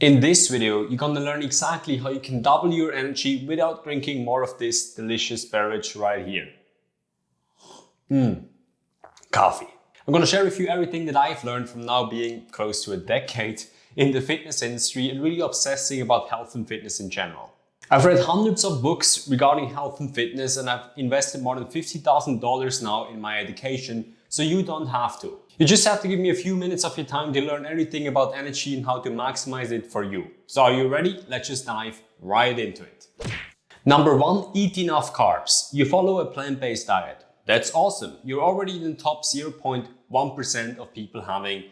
In this video, you're gonna learn exactly how you can double your energy without drinking more of this delicious beverage right here. Coffee. I'm gonna share with you everything that I've learned from now being close to a decade in the fitness industry and really obsessing about health and fitness in general. I've read hundreds of books regarding health and fitness, and I've invested more than $50,000 now in my education, so you don't have to. You just have to give me a few minutes of your time to learn everything about energy and how to maximize it for you. So are you ready? Let's just dive right into it. Number 1, eat enough carbs. You follow a plant-based diet. That's awesome. You're already in the top 0.1% of people having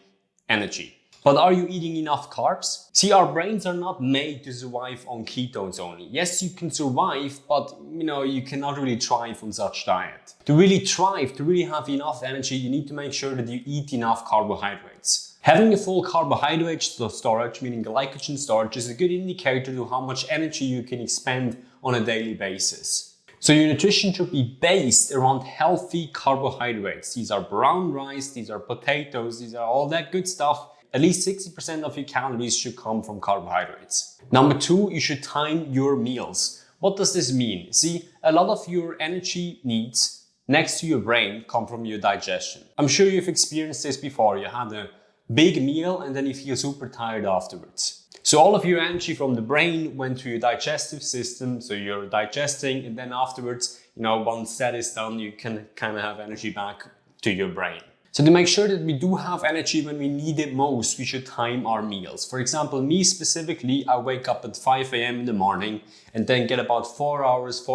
energy. But are you eating enough carbs? See, our brains are not made to survive on ketones only. Yes, you can survive, but you cannot really thrive on such diet. To really thrive, to really have enough energy, you need to make sure that you eat enough carbohydrates. Having a full carbohydrate storage, meaning glycogen storage, is a good indicator to how much energy you can expend on a daily basis. So your nutrition should be based around healthy carbohydrates. These are brown rice, these are potatoes, these are all that good stuff. At least 60% of your calories should come from carbohydrates. Number 2, you should time your meals. What does this mean? See, a lot of your energy needs next to your brain come from your digestion. I'm sure you've experienced this before. You had a big meal and then you feel super tired afterwards. So all of your energy from the brain went to your digestive system, so you're digesting, and then afterwards, once that is done, you can kind of have energy back to your brain. So to make sure that we do have energy when we need it most, we should time our meals. For example, me specifically, I wake up at 5 a.m. in the morning and then get about 4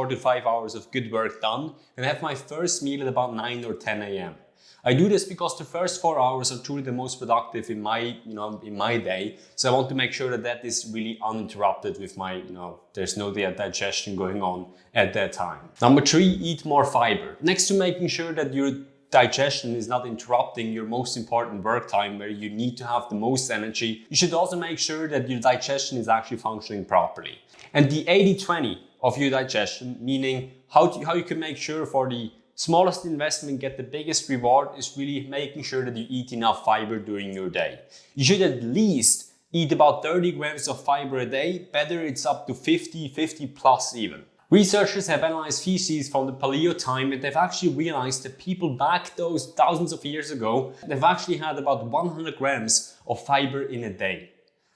to 5 hours of good work done and have my first meal at about 9 or 10 a.m. I do this because the first 4 hours are truly the most productive in my day. So I want to make sure that that is really uninterrupted with my, there's no digestion going on at that time. Number 3, eat more fiber. Next to making sure that your digestion is not interrupting your most important work time where you need to have the most energy, you should also make sure that your digestion is actually functioning properly. And the 80-20 of your digestion, meaning how you can make sure for the smallest investment get the biggest reward, is really making sure that you eat enough fiber during your day. You should at least eat about 30 grams of fiber a day. Better it's up to 50 plus even. Researchers have analyzed feces from the Paleo time, and they've actually realized that people back those thousands of years ago, they've actually had about 100 grams of fiber in a day.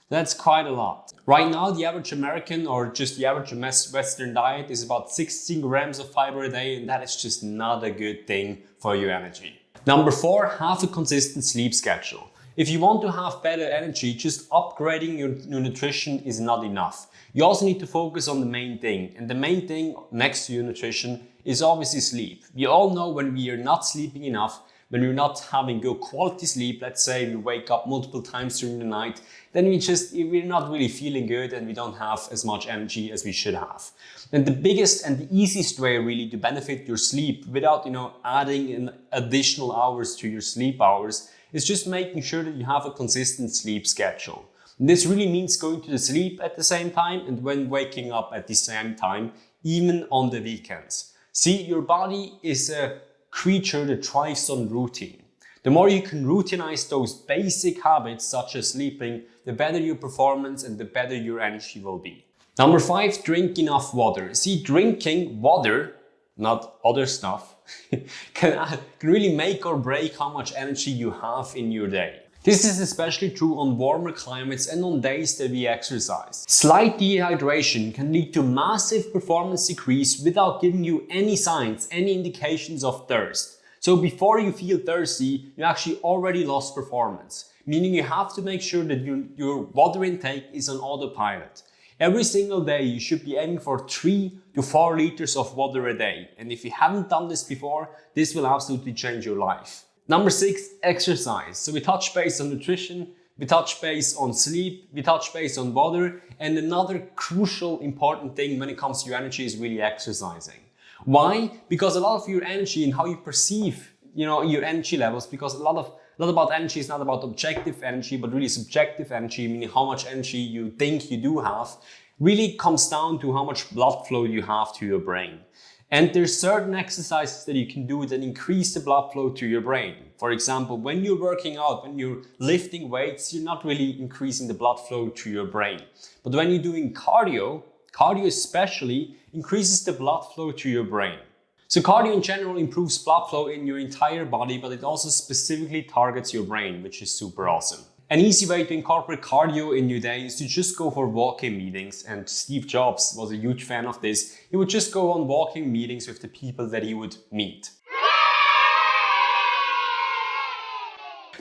That's quite a lot. Right now, the average American or just the average Western diet is about 16 grams of fiber a day, and that is just not a good thing for your energy. Number 4, have a consistent sleep schedule. If you want to have better energy, just upgrading your nutrition is not enough. You also need to focus on the main thing. And the main thing next to your nutrition is obviously sleep. We all know when we are not sleeping enough, when we're not having good quality sleep, let's say we wake up multiple times during the night, then we're not really feeling good and we don't have as much energy as we should have. And the biggest and the easiest way really to benefit your sleep without adding in additional hours to your sleep hours is just making sure that you have a consistent sleep schedule. And this really means going to sleep at the same time and when waking up at the same time, even on the weekends. See, your body is a creature that thrives on routine. The more you can routinize those basic habits such as sleeping, the better your performance and the better your energy will be. Number 5, drink enough water. See, drinking water, not other stuff, can really make or break how much energy you have in your day. This is especially true on warmer climates and on days that we exercise. Slight dehydration can lead to massive performance decrease without giving you any signs, any indications of thirst. So before you feel thirsty, you actually already lost performance, meaning you have to make sure that your water intake is on autopilot. Every single day you should be aiming for 3 to 4 liters of water a day. And if you haven't done this before, this will absolutely change your life. Number 6, exercise. So we touch base on nutrition, we touch base on sleep, we touch base on water, and another crucial important thing when it comes to your energy is really exercising. Why? Because a lot of your energy and how you perceive, your energy levels, because a lot about energy is not about objective energy, but really subjective energy, meaning how much energy you think you do have, really comes down to how much blood flow you have to your brain. And there's certain exercises that you can do that increase the blood flow to your brain. For example, when you're working out, when you're lifting weights, you're not really increasing the blood flow to your brain. But when you're doing cardio especially increases the blood flow to your brain. So cardio in general improves blood flow in your entire body, but it also specifically targets your brain, which is super awesome. An easy way to incorporate cardio in your day is to just go for walking meetings, and Steve Jobs was a huge fan of this. He would just go on walking meetings with the people that he would meet.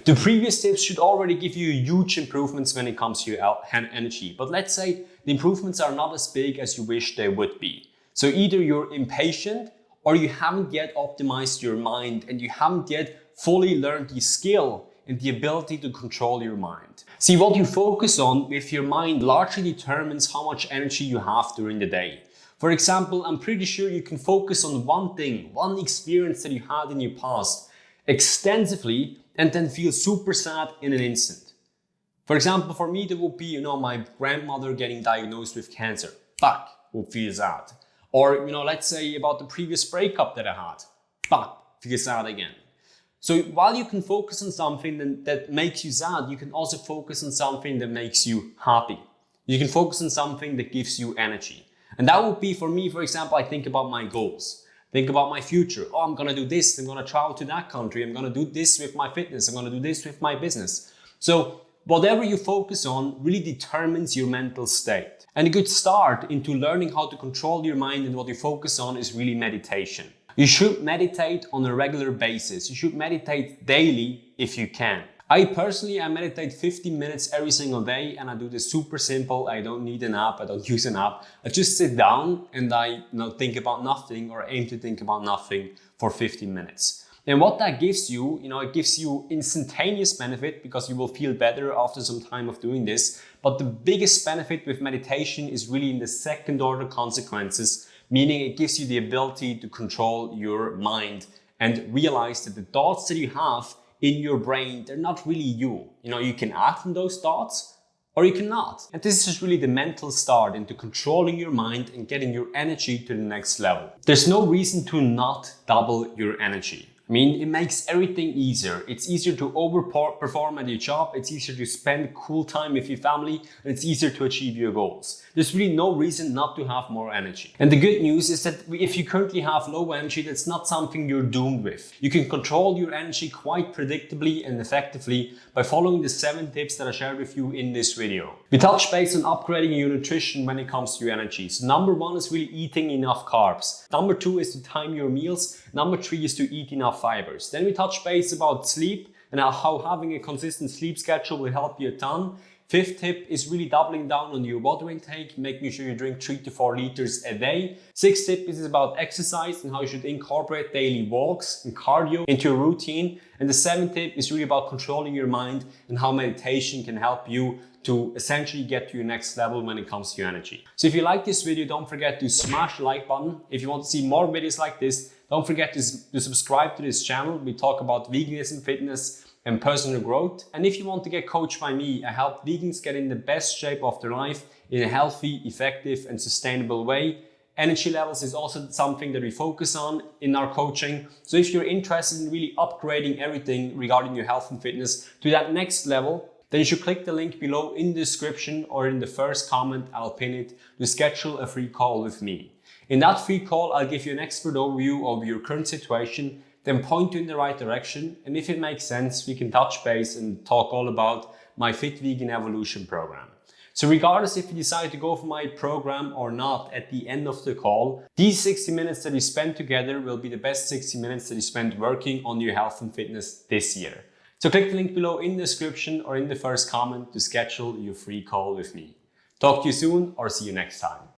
The previous tips should already give you huge improvements when it comes to your energy, but let's say the improvements are not as big as you wish they would be. So either you're impatient or you haven't yet optimized your mind and you haven't yet fully learned the skill and the ability to control your mind. See, what you focus on with your mind largely determines how much energy you have during the day. For example, I'm pretty sure you can focus on one thing, one experience that you had in your past extensively and then feel super sad in an instant. For example, for me, that would be, my grandmother getting diagnosed with cancer. Fuck, would feel sad. Or, let's say about the previous breakup that I had. Fuck, feel sad again. So while you can focus on something that makes you sad, you can also focus on something that makes you happy. You can focus on something that gives you energy. And that would be for me, for example, I think about my goals. Think about my future. Oh, I'm going to do this. I'm going to travel to that country. I'm going to do this with my fitness. I'm going to do this with my business. So whatever you focus on really determines your mental state. And a good start into learning how to control your mind and what you focus on is really meditation. You should meditate on a regular basis. You should meditate daily if you can. I meditate 15 minutes every single day, and I do this super simple. I don't need an app. I don't use an app. I just sit down and I think about nothing or aim to think about nothing for 15 minutes. And what that gives you, it gives you instantaneous benefit because you will feel better after some time of doing this. But the biggest benefit with meditation is really in the second order consequences, meaning it gives you the ability to control your mind and realize that the thoughts that you have in your brain, they're not really you. You can act on those thoughts or you cannot. And this is really the mental start into controlling your mind and getting your energy to the next level. There's no reason to not double your energy. It makes everything easier. It's easier to overperform at your job. It's easier to spend cool time with your family, and it's easier to achieve your goals. There's really no reason not to have more energy. And the good news is that if you currently have low energy, that's not something you're doomed with. You can control your energy quite predictably and effectively by following the 7 tips that I shared with you in this video. We touch base on upgrading your nutrition when it comes to your energy. So number 1 is really eating enough carbs. Number 2 is to time your meals. Number 3 is to eat enough fibers. Then we touch base about sleep and how having a consistent sleep schedule will help you a ton. 5th tip is really doubling down on your water intake, making sure you drink 3 to 4 liters a day. 6th tip is about exercise and how you should incorporate daily walks and cardio into your routine. And the 7th tip is really about controlling your mind and how meditation can help you to essentially get to your next level when it comes to your energy. So if you like this video, don't forget to smash the like button. If you want to see more videos like this, don't forget to subscribe to this channel. We talk about veganism, fitness, and personal growth. And if you want to get coached by me, I help vegans get in the best shape of their life in a healthy, effective, and sustainable way. Energy levels is also something that we focus on in our coaching. So if you're interested in really upgrading everything regarding your health and fitness to that next level, then you should click the link below in the description or in the first comment. I'll pin it to schedule a free call with me. In that free call, I'll give you an expert overview of your current situation, then point you in the right direction. And if it makes sense, we can touch base and talk all about my Fit Vegan Evolution program. So regardless if you decide to go for my program or not at the end of the call, these 60 minutes that you spend together will be the best 60 minutes that you spend working on your health and fitness this year. So click the link below in the description or in the first comment to schedule your free call with me. Talk to you soon or see you next time.